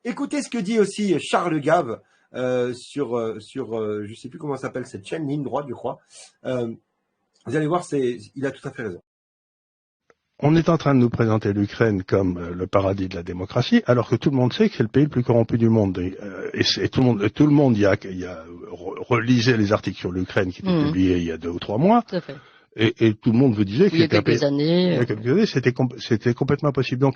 Écoutez ce que dit aussi Charles Gave sur je sais plus comment s'appelle cette chaîne, Ligne Droite, je crois. Vous allez voir, il a tout à fait raison. On est en train de nous présenter l'Ukraine comme le paradis de la démocratie, alors que tout le monde sait que c'est le pays le plus corrompu du monde. Et tout le monde y a relisé les articles sur l'Ukraine qui étaient publiés il y a 2 ou 3 mois. Tout à fait. Et tout le monde vous disait il y a quelques années, c'était complètement possible. Donc,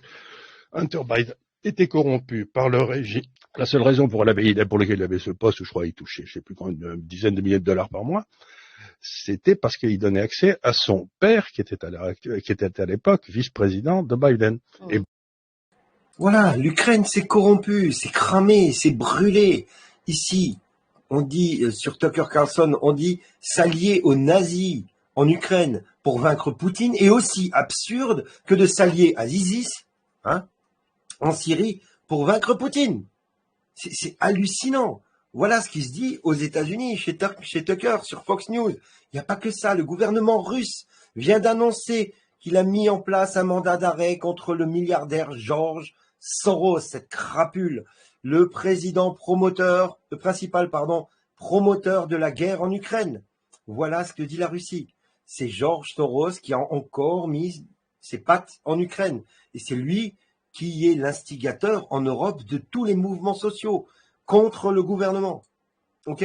Hunter Biden était corrompu par le régime. La seule raison pour laquelle il avait ce poste, je crois, il touchait, je sais plus combien, une dizaine de milliers de dollars par mois, c'était parce qu'il donnait accès à son père, qui était à l'époque vice-président de Biden. Et voilà, l'Ukraine c'est corrompu, c'est cramé, c'est brûlé. Ici, on dit sur Tucker Carlson, on dit s'allier aux nazis en Ukraine pour vaincre Poutine, et aussi absurde que de s'allier à l'ISIS, en Syrie pour vaincre Poutine. C'est hallucinant. Voilà ce qui se dit aux États-Unis, chez Tucker, sur Fox News. Il n'y a pas que ça. Le gouvernement russe vient d'annoncer qu'il a mis en place un mandat d'arrêt contre le milliardaire George Soros, cette crapule, le principal promoteur de la guerre en Ukraine. Voilà ce que dit la Russie. C'est George Soros qui a encore mis ses pattes en Ukraine. Et c'est lui qui est l'instigateur en Europe de tous les mouvements sociaux contre le gouvernement. Ok ?